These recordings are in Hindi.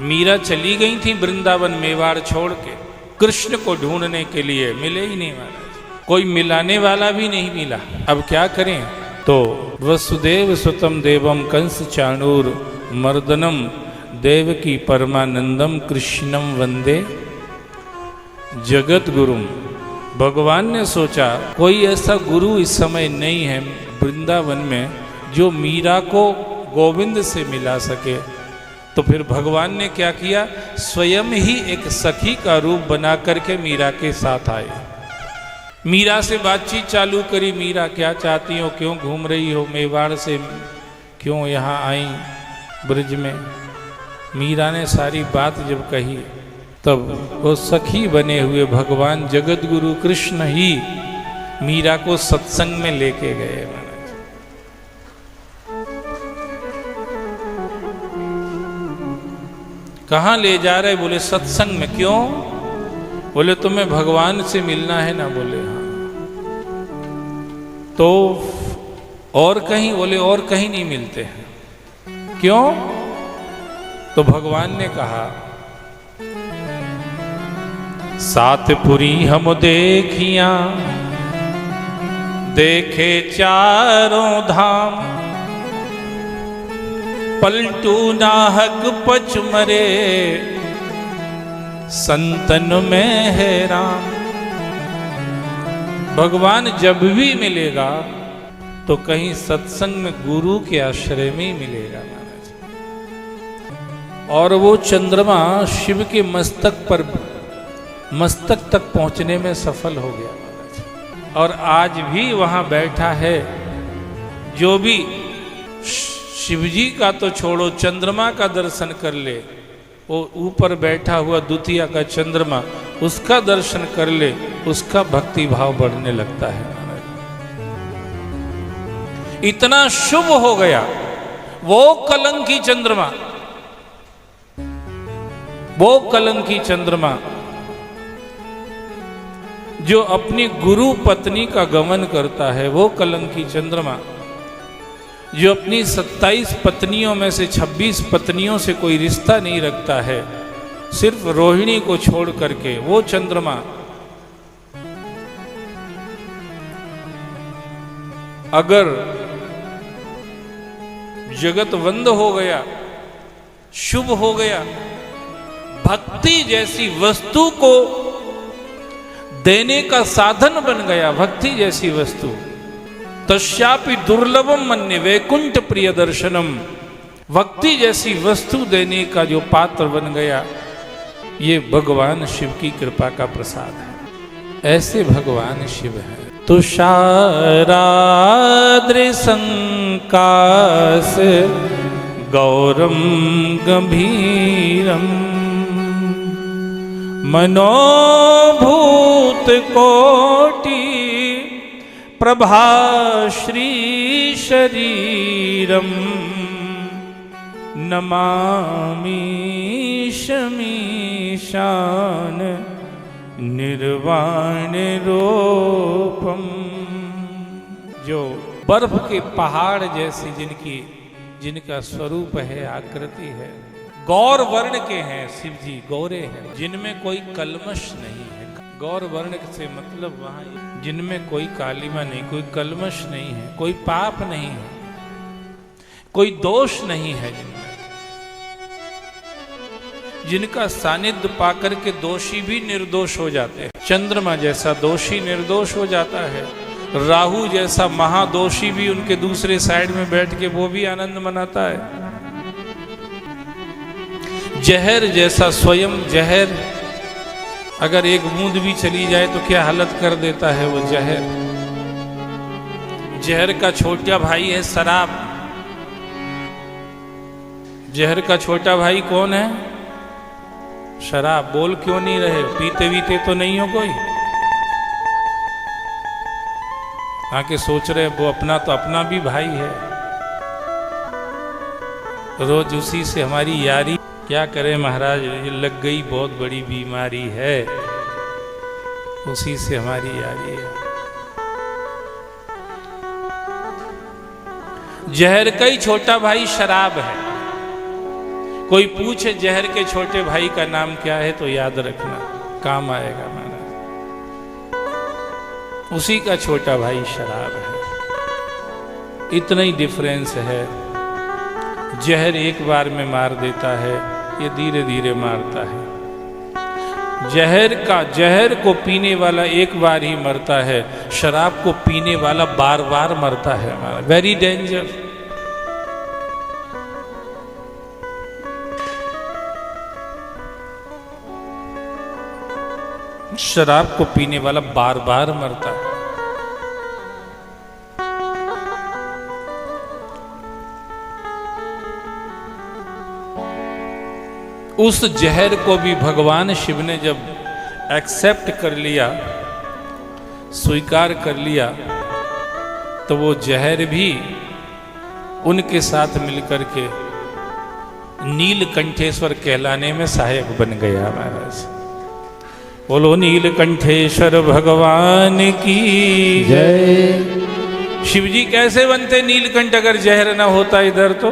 मीरा चली गई थी वृंदावन मेवाड़ छोड़ के कृष्ण को ढूंढने के लिए, मिले ही नहीं महाराज, कोई मिलाने वाला भी नहीं मिला। अब क्या करें? तो वसुदेव सुतम देवम कंस चाणूर मर्दनम देवकी परमानंदम कृष्णम वंदे जगत गुरुम। भगवान ने सोचा कोई ऐसा गुरु इस समय नहीं है वृंदावन में जो मीरा को गोविंद से मिला सके। तो फिर भगवान ने क्या किया, स्वयं ही एक सखी का रूप बना करके मीरा के साथ आए। मीरा से बातचीत चालू करी, मीरा क्या चाहती हो, क्यों घूम रही हो, मेवाड़ से क्यों यहाँ आई ब्रिज में। मीरा ने सारी बात जब कही तब वो सखी बने हुए भगवान जगत गुरु कृष्ण ही मीरा को सत्संग में लेके गए। कहाँ ले जा रहे? बोले सत्संग में। क्यों? बोले तुम्हें भगवान से मिलना है ना। बोले हाँ। तो और कहीं? बोले और कहीं नहीं मिलते हैं। क्यों? तो भगवान ने कहा सातपुरी हम देखिया देखे चारों धाम, पलटू नाहक पच मरे संतन में है राम। भगवान जब भी मिलेगा तो कहीं सत्संग में गुरु के आश्रय में ही मिलेगा महाराज। और वो चंद्रमा शिव के मस्तक तक पहुंचने में सफल हो गया महाराज। और आज भी वहां बैठा है। जो भी शिवजी का तो छोड़ो, चंद्रमा का दर्शन कर ले, वो ऊपर बैठा हुआ द्वितीया का चंद्रमा, उसका दर्शन कर ले, उसका भक्ति भाव बढ़ने लगता है। इतना शुभ हो गया वो कलंकी चंद्रमा, वो कलंकी चंद्रमा जो अपनी गुरु पत्नी का गमन करता है, वो कलंकी चंद्रमा जो अपनी 27 पत्नियों में से 26 पत्नियों से कोई रिश्ता नहीं रखता है, सिर्फ रोहिणी को छोड़ करके, वो चंद्रमा अगर जगत बंद हो गया, शुभ हो गया, भक्ति जैसी वस्तु को देने का साधन बन गया, भक्ति जैसी वस्तु, तस्यापि दुर्लभम मन्ये वैकुंठ प्रिय दर्शनम, भक्ति जैसी वस्तु देने का जो पात्र बन गया, ये भगवान शिव की कृपा का प्रसाद है। ऐसे भगवान शिव है। तुषाराद्रि संकाश गौरम गंभीरम मनोभूत कोटि प्रभाश्री शरीरम नमामि शमीशान निर्वाण रूपम। जो बर्फ के पहाड़ जैसी जिनका स्वरूप है, आकृति है, गौर वर्ण के हैं शिव जी, गौरे हैं, जिनमें कोई कलमश नहीं है। गौर वर्ण से मतलब वहां जिनमें कोई कालिमा नहीं, कोई कलमश नहीं है, कोई पाप नहीं है, कोई दोष नहीं है, जिनका सानिध्य पाकर के दोषी भी निर्दोष हो जाते हैं। चंद्रमा जैसा दोषी निर्दोष हो जाता है, राहु जैसा महादोषी भी उनके दूसरे साइड में बैठ के वो भी आनंद मनाता है। जहर जैसा स्वयं जहर, अगर एक बूंद भी चली जाए तो क्या हालत कर देता है वो जहर। जहर का छोटा भाई है शराब। जहर का छोटा भाई कौन है? शराब। बोल क्यों नहीं रहे? पीते वीते तो नहीं हो कोई? आके सोच रहे वो अपना तो अपना भी भाई है, रोज उसी से हमारी यारी। क्या करें महाराज, ये लग गई बहुत बड़ी बीमारी है, उसी से हमारी यारी है। जहर का ही छोटा भाई शराब है। कोई पूछे जहर के छोटे भाई का नाम क्या है तो याद रखना, काम आएगा महाराज। उसी का छोटा भाई शराब है। इतना ही डिफरेंस है। जहर एक बार में मार देता है, ये धीरे धीरे मारता है। जहर को पीने वाला एक बार ही मरता है, शराब को पीने वाला बार बार मरता है। Very danger. शराब को पीने वाला बार बार मरता है। उस जहर को भी भगवान शिव ने जब एक्सेप्ट कर लिया, स्वीकार कर लिया, तो वो जहर भी उनके साथ मिलकर के नीलकंठेश्वर कहलाने में सहायक बन गया महाराज। बोलो नीलकंठेश्वर भगवान की जय। शिव जी कैसे बनते नीलकंठ अगर जहर ना होता इधर तो?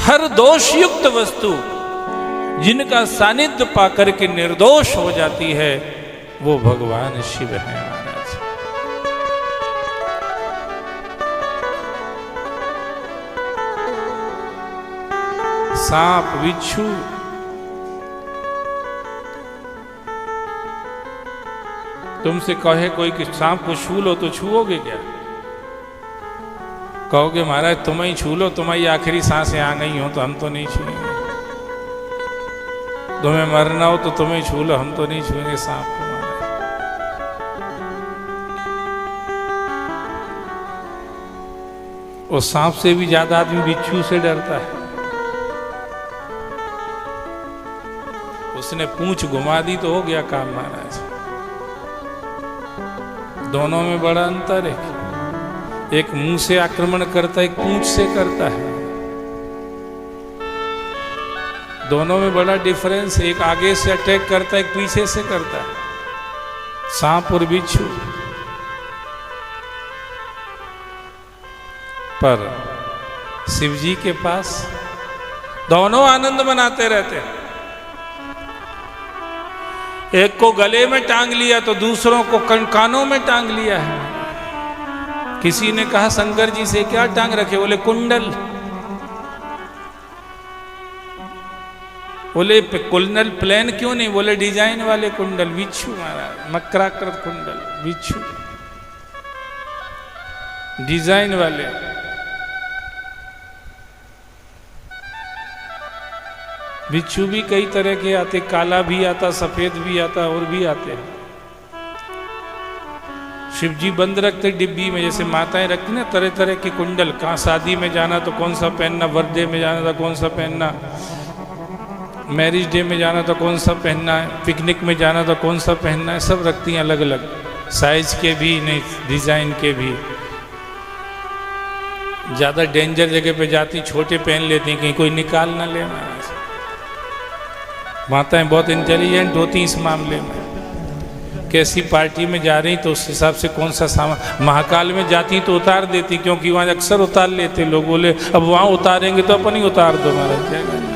हर दोष युक्त वस्तु जिनका सानिध्य पाकर के निर्दोष हो जाती है वो भगवान शिव है महाराज। सांप बिच्छू तुमसे कहे कोई कि सांप को छू लो तो छूओगे क्या? कहोगे महाराज तुम ही छू लो, तुम्हारी आखिरी सांसें आ गई हो तो हम तो नहीं छूएंगे। तुम्हें मरना हो तो तुम्हें छू लो, हम तो नहीं छूएंगे सांप को महाराज। और सांप से भी ज्यादा आदमी बिच्छू से डरता है। उसने पूंछ घुमा दी तो हो गया काम महाराज। दोनों में बड़ा अंतर है। एक मुंह से आक्रमण करता है, एक पूंछ से करता है। दोनों में बड़ा डिफरेंस है। एक आगे से अटैक करता है, एक पीछे से करता है। सांप और बिच्छू। पर शिव जी के पास दोनों आनंद मनाते रहते हैं। एक को गले में टांग लिया तो दूसरों को कानों में टांग लिया है। किसी ने कहा शंकर जी से क्या टांग रखे? बोले कुंडल। बोले कुंडल प्लेन क्यों नहीं? बोले डिजाइन वाले कुंडल। बिच्छू महाराज, मकराकृत कुंडल, बिच्छू डिजाइन वाले। बिच्छू भी कई तरह के आते, काला भी आता, सफेद भी आता, और भी आते हैं। शिव जी बंद रखते डिब्बी में, जैसे माताएं रखती ना तरह तरह के कुंडल। कहाँ शादी में जाना तो कौन सा पहनना, बर्थडे में जाना तो कौन सा पहनना, मैरिज डे में जाना तो कौन सा पहनना है, पिकनिक में जाना तो कौन सा पहनना है। सब रखती हैं अलग अलग साइज के भी, नहीं डिजाइन के भी। ज़्यादा डेंजर जगह पे जाती छोटे पहन लेती हैं, कहीं कोई निकाल ना ले महाराज। माताएं बहुत इंटेलिजेंट होती इस मामले में। कैसी पार्टी में जा रही तो उस हिसाब से कौन सा सामान, महाकाल में जाती तो उतार देती, क्योंकि वहाँ अक्सर उतार लेते लोग। बोले अब वहाँ उतारेंगे तो अपन ही उतार दो महाराज। क्या करना?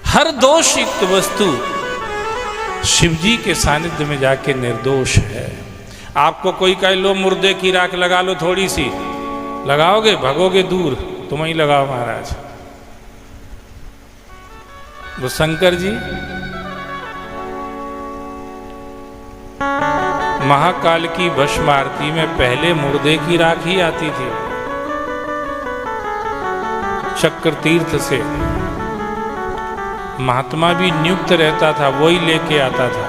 हर दोष युक्त वस्तु शिव जी के सानिध्य में जाके निर्दोष है। आपको कोई कहे लो मुर्दे की राख लगा लो, थोड़ी सी लगाओगे, भगोगे दूर, तुम ही लगाओ महाराज। वो शंकर जी महाकाल की भस्म आरती में पहले मुर्दे की राख ही आती थी। चक्र तीर्थ से महात्मा भी नियुक्त रहता था, वही लेके आता था।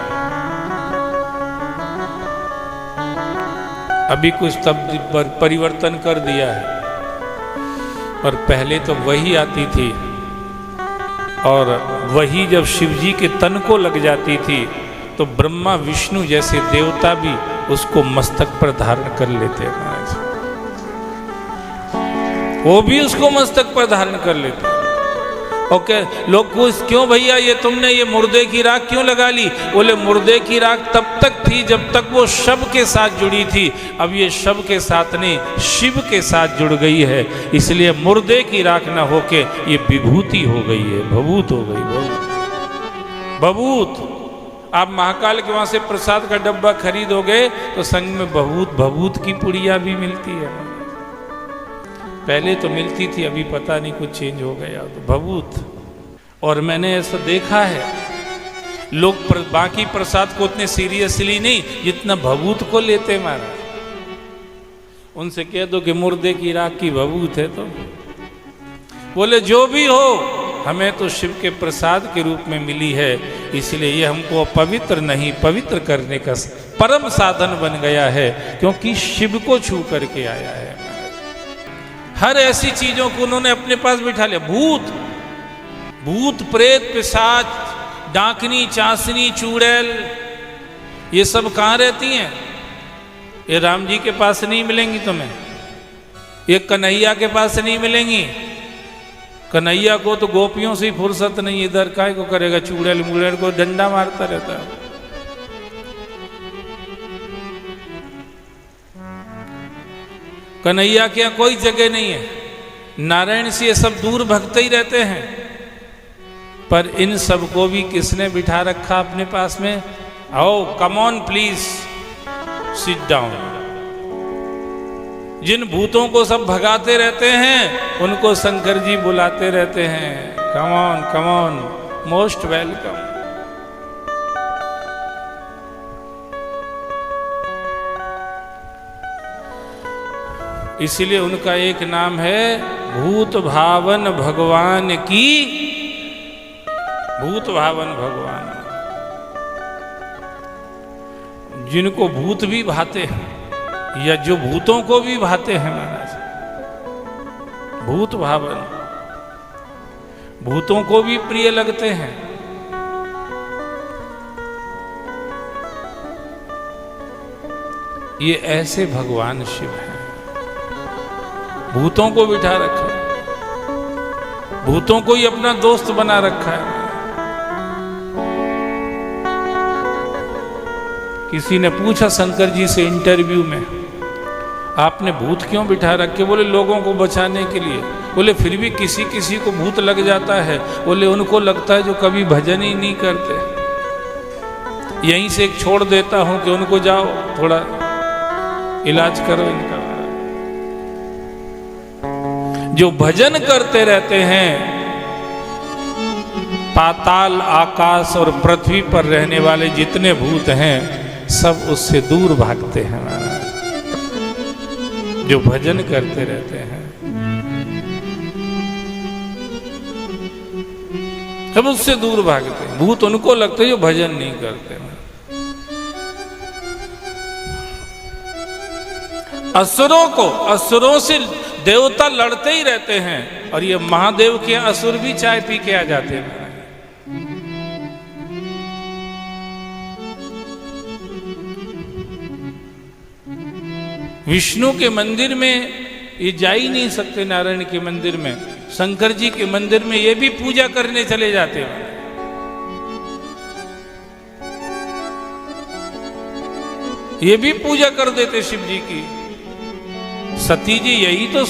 अभी कुछ तब परिवर्तन कर दिया है, पर पहले तो वही आती थी। और वही जब शिव जी के तन को लग जाती थी तो ब्रह्मा विष्णु जैसे देवता भी उसको मस्तक पर धारण कर लेते हैं महाराज। वो भी उसको मस्तक पर धारण कर लेते। ओके, लोग पूछ क्यों भैया ये तुमने ये मुर्दे की राख क्यों लगा ली? बोले मुर्दे की राख तब तक थी जब तक वो शव के साथ जुड़ी थी, अब ये शव के साथ नहीं शिव के साथ जुड़ गई है, इसलिए मुर्दे की राख ना होके ये विभूति हो गई है, भभूत हो गई, भभूत। आप महाकाल के वहां से प्रसाद का डब्बा खरीदोगे तो संग में भभूत, भभूत की पुड़िया भी मिलती है। पहले तो मिलती थी, अभी पता नहीं कुछ चेंज हो गया, तो भभूत। और मैंने ऐसा देखा है, लोग बाकी प्रसाद को उतने सीरियसली नहीं जितना भभूत को लेते महाराज। उनसे कह दो कि मुर्दे की राख की भभूत है, तो बोले जो भी हो हमें तो शिव के प्रसाद के रूप में मिली है, इसलिए ये हमको पवित्र नहीं पवित्र करने का परम साधन बन गया है, क्योंकि शिव को छू करके आया है। हर ऐसी चीजों को उन्होंने अपने पास बिठा लिया। भूत, भूत प्रेत पिशाच डाकनी चांसनी चुड़ैल ये सब कहाँ रहती हैं? ये राम जी के पास नहीं मिलेंगी तुम्हें, ये कन्हैया के पास नहीं मिलेंगी। कन्हैया को तो गोपियों से ही फुर्सत नहीं, इधर काय को करेगा, चुड़ैल मुड़ैल को डंडा मारता रहता है। कन्हैया के यहाँ कोई जगह नहीं है, नारायण से ये सब दूर भगते ही रहते हैं। पर इन सबको भी किसने बिठा रखा अपने पास में? आओ come on please sit down. जिन भूतों को सब भगाते रहते हैं उनको शंकर जी बुलाते रहते हैं, कम ऑन मोस्ट वेलकम। इसलिए उनका एक नाम है भूत भावन भगवान की, भूत भावन भगवान। जिनको भूत भी भाते हैं या जो भूतों को भी भाते हैं महाराज, भूत भावन, भूतों को भी प्रिय लगते हैं। ये ऐसे भगवान शिव हैं, भूतों को बिठा रखा है, भूतों को ही अपना दोस्त बना रखा है। किसी ने पूछा शंकर जी से इंटरव्यू में, आपने भूत क्यों बिठा रखे? बोले लोगों को बचाने के लिए। बोले फिर भी किसी किसी को भूत लग जाता है। बोले उनको लगता है जो कभी भजन ही नहीं करते। यहीं से एक छोड़ देता हूं कि उनको जाओ थोड़ा इलाज करो इनका। जो भजन करते रहते हैं, पाताल आकाश और पृथ्वी पर रहने वाले जितने भूत हैं सब उससे दूर भागते हैं महाराज। जो भजन करते रहते हैं सब उससे दूर भागते हैं। भूत उनको लगते हैं जो भजन नहीं करते। असुरों से देवता लड़ते ही रहते हैं, और ये महादेव के असुर भी चाय पी के आ जाते हैं। विष्णु के मंदिर में ये जा ही नहीं सकते, नारायण के मंदिर में, शंकर जी के मंदिर में ये भी पूजा करने चले जाते हैं। ये भी पूजा कर देते शिव जी की। सती जी यही तो